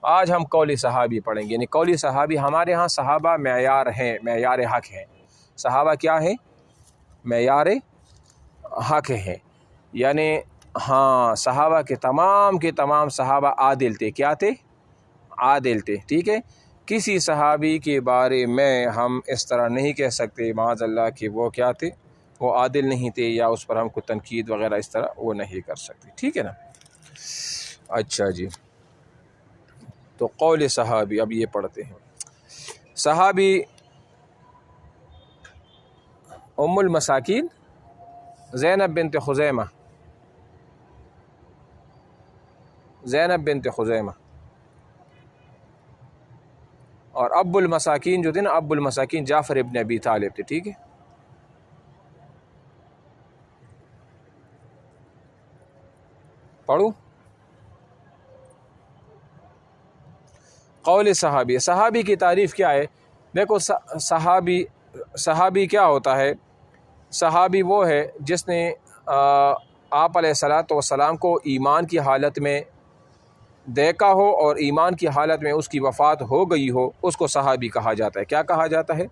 آج ہم قول صحابی پڑھیں گے، یعنی قول صحابی ہمارے ہاں صحابہ معیار ہیں، معیار حق ہیں۔ صحابہ کیا ہیں؟ معیار حق ہیں، یعنی ہاں صحابہ کے تمام صحابہ عادل تھے۔ کیا تھے؟ عادل تھے، ٹھیک ہے۔ کسی صحابی کے بارے میں ہم اس طرح نہیں کہہ سکتے معاذ اللہ کہ وہ کیا تھے، وہ عادل نہیں تھے، یا اس پر ہم کو تنقید وغیرہ اس طرح وہ نہیں کر سکتے، ٹھیک ہے نا۔ اچھا جی، تو قول صحابی اب یہ پڑھتے ہیں۔ صحابی ام المساکین زینب بنت خزیمہ، زینب بنت خزیمہ، اور ابو المساکین جو تھے نا، ابو المساکین جعفر ابن ابی طالب تھے، ٹھیک ہے۔ پڑھو قول صحابی۔ صحابی کی تعریف کیا ہے؟ دیکھو صحابی کیا ہوتا ہے؟ صحابی وہ ہے جس نے آپ علیہ الصلاۃ والسلام کو ایمان کی حالت میں دیکھا ہو اور ایمان کی حالت میں اس کی وفات ہو گئی ہو، اس کو صحابی کہا جاتا ہے۔ کیا کہا جاتا ہے؟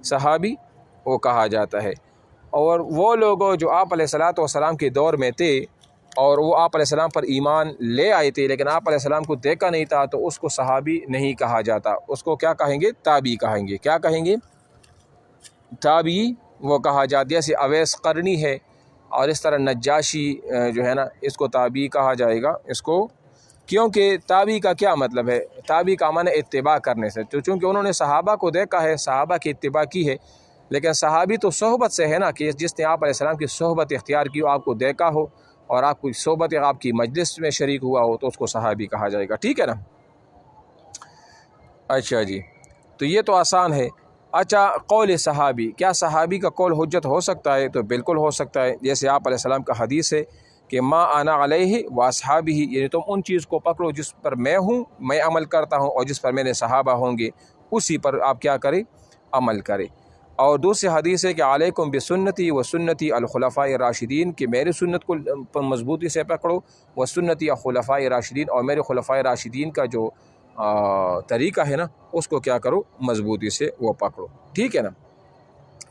صحابی وہ کہا جاتا ہے۔ اور وہ لوگ جو آپ علیہ الصلاۃ والسلام کے دور میں تھے اور وہ آپ علیہ السلام پر ایمان لے آئے تھے لیکن آپ علیہ السلام کو دیکھا نہیں تھا، تو اس کو صحابی نہیں کہا جاتا، اس کو کیا کہیں گے؟ تابعی کہیں گے۔ کیا کہیں گے؟ تابعی وہ کہا جاتا ہے۔ جیسے اویس قرنی ہے اور اس طرح نجاشی جو ہے نا، اس کو تابعی کہا جائے گا اس کو، کیونکہ تابعی کا کیا مطلب ہے؟ تابعی کا معنی اتباع کرنے سے، تو چونکہ انہوں نے صحابہ کو دیکھا ہے، صحابہ کی اتباع کی ہے، لیکن صحابی تو صحبت سے ہے نا، کہ جس نے آپ علیہ السلام کی صحبت اختیار کی ہو، آپ کو دیکھا ہو اور آپ کی صحبت آپ کی مجلس میں شریک ہوا ہو، تو اس کو صحابی کہا جائے گا، ٹھیک ہے نا۔ اچھا جی، تو یہ تو آسان ہے۔ اچھا، قول صحابی، کیا صحابی کا قول حجت ہو سکتا ہے؟ تو بالکل ہو سکتا ہے۔ جیسے آپ علیہ السلام کا حدیث ہے کہ ما انا علیہ و اصحابہ، یعنی تم ان چیز کو پکڑو جس پر میں ہوں، میں عمل کرتا ہوں، اور جس پر میرے صحابہ ہوں گے اسی پر آپ کیا کریں؟ عمل کریں۔ اور دوسری حدیث ہے کہ علیکم بسنتی و سنتی الخلفاء الراشدین، کہ میری سنت کو مضبوطی سے پکڑو، و سنتی الخلفاء الراشدین، اور میرے خلفاء راشدین کا جو طریقہ ہے نا، اس کو کیا کرو؟ مضبوطی سے وہ پکڑو، ٹھیک ہے نا۔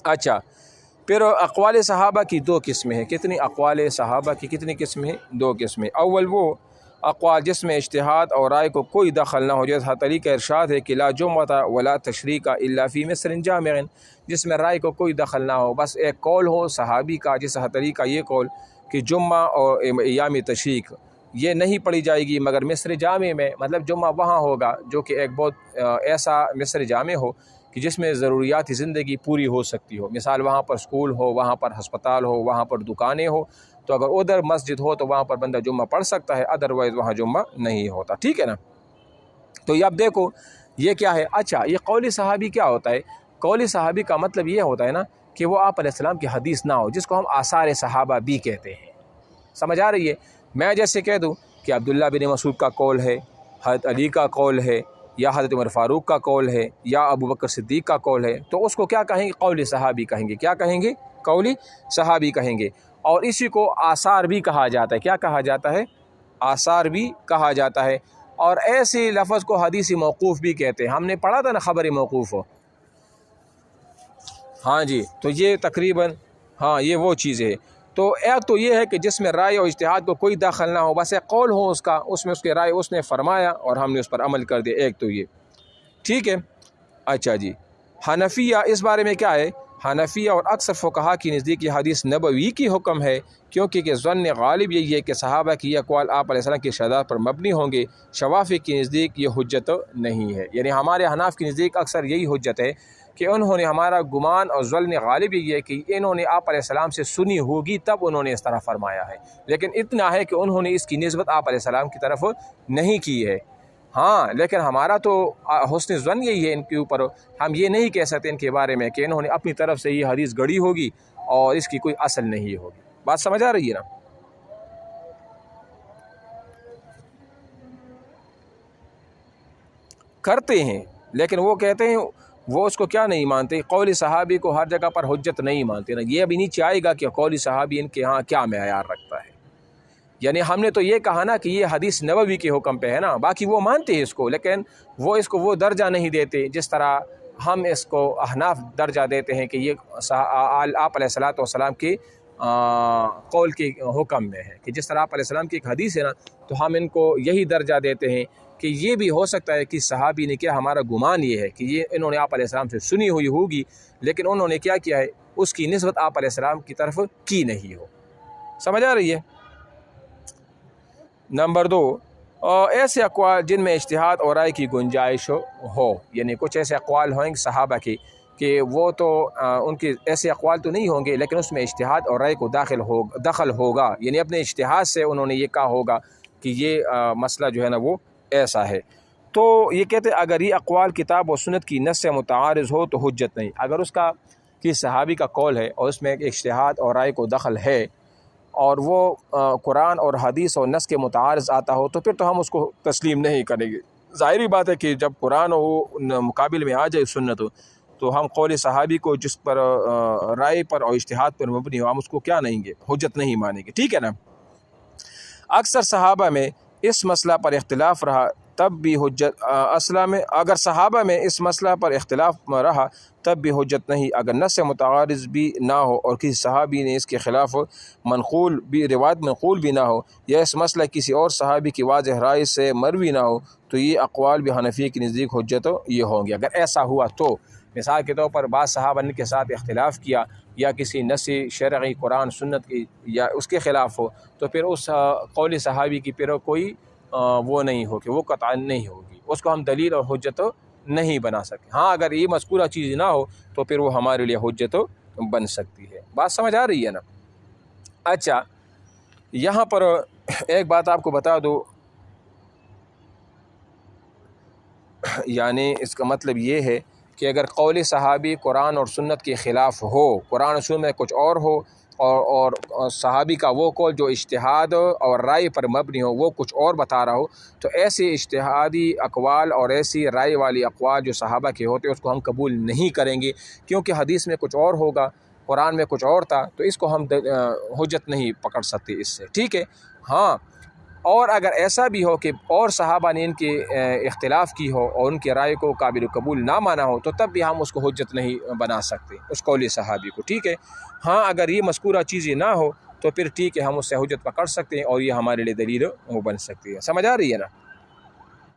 اچھا، پھر اقوال صحابہ کی دو قسمیں ہیں۔ کتنی اقوال صحابہ کی کتنی قسمیں ہیں؟ دو قسمیں۔ اول وہ اقوال جس میں اجتہاد اور رائے کو کوئی دخل نہ ہو، جیسا طریقہ ارشاد ہے کہ لا جمعۃ ولا تشریق الا فی مصر جامع، جس میں رائے کو کوئی دخل نہ ہو، بس ایک قول ہو صحابی کا، جیسا طریقہ یہ قول کہ جمعہ اور ایام تشریق یہ نہیں پڑھی جائے گی مگر مصر جامع میں، مطلب جمعہ وہاں ہوگا جو کہ ایک بہت ایسا مصر جامع ہو کہ جس میں ضروریات زندگی پوری ہو سکتی ہو۔ مثال وہاں پر اسکول ہو، وہاں پر ہسپتال ہو، وہاں پر دکانیں ہو، تو اگر ادھر مسجد ہو تو وہاں پر بندہ جمعہ پڑھ سکتا ہے، ادروائز وہاں جمعہ نہیں ہوتا، ٹھیک ہے نا۔ تو یہ اب دیکھو یہ کیا ہے۔ اچھا، یہ قول صحابی کیا ہوتا ہے؟ قول صحابی کا مطلب یہ ہوتا ہے نا کہ وہ آپ علیہ السلام کی حدیث نہ ہو، جس کو ہم آثار صحابہ بھی کہتے ہیں۔ سمجھ آ رہی ہے؟ میں جیسے کہہ دوں کہ عبداللہ بن مسعود کا قول ہے، حضرت علی کا قول ہے، یا حضرت عمر فاروق کا قول ہے، یا ابو بکر صدیق کا قول ہے، تو اس کو کیا کہیں گے؟ قول صحابی کہیں گے۔ کیا کہیں گے؟ قول صحابی کہیں گے۔ اور اسی کو آثار بھی کہا جاتا ہے۔ کیا کہا جاتا ہے؟ آثار بھی کہا جاتا ہے۔ اور ایسے لفظ کو حدیث موقوف بھی کہتے ہیں۔ ہم نے پڑھا تھا نا خبر موقوف ہو، ہاں جی، تو یہ تقریباً ہاں یہ وہ چیز ہے۔ تو ایک تو یہ ہے کہ جس میں رائے اور اجتہاد کو کوئی دخل نہ ہو، بس ایک قول ہو اس کا، اس میں اس کے رائے اس نے فرمایا اور ہم نے اس پر عمل کر دیا، ایک تو یہ، ٹھیک ہے۔ اچھا جی، حنفیہ اس بارے میں کیا ہے؟ حنفیہ اور اکثر فقہا کی نزدیک یہ حدیث نبوی کی حکم ہے، کیونکہ ظن غالب یہی ہے کہ صحابہ کی یہ اقوال آپ علیہ السلام کی شہادت پر مبنی ہوں گے۔ شوافی کی نزدیک یہ حجت نہیں ہے، یعنی ہمارے حناف کی نزدیک اکثر یہی حجت ہے کہ انہوں نے، ہمارا گمان اور ظن غالب یہی ہے کہ انہوں نے آپ علیہ السلام سے سنی ہوگی تب انہوں نے اس طرح فرمایا ہے، لیکن اتنا ہے کہ انہوں نے اس کی نسبت آپ علیہ السلام کی طرف نہیں کی ہے۔ ہاں، لیکن ہمارا تو حسن ظن یہی ہے ان کے اوپر، ہم یہ نہیں کہہ سکتے ان کے بارے میں کہ انہوں نے اپنی طرف سے یہ حدیث گڑھی ہوگی اور اس کی کوئی اصل نہیں ہوگی۔ بات سمجھ آ رہی ہے نا؟ کرتے ہیں لیکن وہ کہتے ہیں وہ اس کو کیا نہیں مانتے؟ قول صحابی کو ہر جگہ پر حجت نہیں مانتے نا۔ یہ ابھی نیچے آئے گا کہ قول صحابی ان کے ہاں کیا معیار رکھتا ہے۔ یعنی ہم نے تو یہ کہا نا کہ یہ حدیث نبوی کے حکم پہ ہے نا، باقی وہ مانتے ہیں اس کو، لیکن وہ اس کو وہ درجہ نہیں دیتے جس طرح ہم اس کو احناف درجہ دیتے ہیں کہ یہ آپ علیہ الصلوۃ والسلام کی قول کے حکم میں ہے، کہ جس طرح آپ علیہ السلام کی ایک حدیث ہے نا، تو ہم ان کو یہی درجہ دیتے ہیں کہ یہ بھی ہو سکتا ہے کہ صحابی نے کیا، ہمارا گمان یہ ہے کہ یہ انہوں نے آپ علیہ السلام سے سنی ہوئی ہوگی، لیکن انہوں نے کیا کیا ہے، اس کی نسبت آپ علیہ السلام کی طرف کی نہیں ہو۔ سمجھ آ رہی ہے؟ نمبر 2، ایسے اقوال جن میں اجتہاد اور رائے کی گنجائش ہو، یعنی کچھ ایسے اقوال ہوں گے صحابہ کے کہ وہ تو ان کے ایسے اقوال تو نہیں ہوں گے، لیکن اس میں اجتہاد اور رائے کو دخل ہوگا، یعنی اپنے اجتہاد سے انہوں نے یہ کہا ہوگا کہ یہ مسئلہ جو ہے نا وہ ایسا ہے، تو یہ کہتے ہیں اگر یہ اقوال کتاب و سنت کی نص سے متعارض ہو تو حجت نہیں۔ اگر اس کا کہ صحابی کا قول ہے اور اس میں اجتہاد اور رائے کو دخل ہے اور وہ قرآن اور حدیث اور نص کے متعارض آتا ہو، تو پھر تو ہم اس کو تسلیم نہیں کریں گے۔ ظاہری بات ہے کہ جب قرآن وہ مقابل میں آ جائے سنت تو ہم قول صحابی کو جس پر رائے پر اور اجتہاد پر مبنی ہو، ہم اس کو کیا نہیں گے، حجت نہیں مانیں گے، ٹھیک ہے نا۔ اکثر صحابہ میں اس مسئلہ پر اختلاف رہا تب بھی حجت اصلا میں اگر صحابہ میں اس مسئلہ پر اختلاف رہا تب بھی حجت نہیں، اگر نص متعارض بھی نہ ہو اور کسی صحابی نے اس کے خلاف روایت منقول بھی نہ ہو، یا اس مسئلہ کسی اور صحابی کی واضح رائے سے مروی نہ ہو، تو یہ اقوال بھی حنفی کے نزدیک حجت یہ ہوں گے۔ اگر ایسا ہوا تو مثال کے طور پر بعض صحابہ نے کے ساتھ اختلاف کیا یا کسی نص شرعی قرآن سنت کی یا اس کے خلاف ہو، تو پھر اس قول صحابی کی پھر کوئی وہ نہیں ہوگی، وہ قطع نہیں ہوگی، اس کو ہم دلیل اور حجت نہیں بنا سکتے۔ ہاں اگر یہ مذکورہ چیز نہ ہو تو پھر وہ ہمارے لیے حجت بن سکتی ہے۔ بات سمجھ آ رہی ہے نا؟ اچھا، یہاں پر ایک بات آپ کو بتا دو، یعنی اس کا مطلب یہ ہے کہ اگر قول صحابی قرآن اور سنت کے خلاف ہو، قرآن اور سنت میں کچھ اور ہو اور صحابی کا وہ قول جو اجتہاد اور رائے پر مبنی ہو وہ کچھ اور بتا رہا ہو، تو ایسے اجتہادی اقوال اور ایسی رائے والی اقوال جو صحابہ کے ہوتے اس کو ہم قبول نہیں کریں گے، کیونکہ حدیث میں کچھ اور ہوگا، قرآن میں کچھ اور تھا، تو اس کو ہم حجت نہیں پکڑ سکتے اس سے، ٹھیک ہے۔ ہاں، اور اگر ایسا بھی ہو کہ اور صحابہ نے ان کے اختلاف کی ہو اور ان کی رائے کو قابل قبول نہ مانا ہو، تو تب بھی ہم اس کو حجت نہیں بنا سکتے اس قول صحابی کو، ٹھیک ہے۔ ہاں اگر یہ مذکورہ چیزیں نہ ہو تو پھر ٹھیک ہے، ہم اس سے حجت پکڑ سکتے ہیں اور یہ ہمارے لیے دلیل وہ بن سکتی ہے۔ سمجھ آ رہی ہے نا؟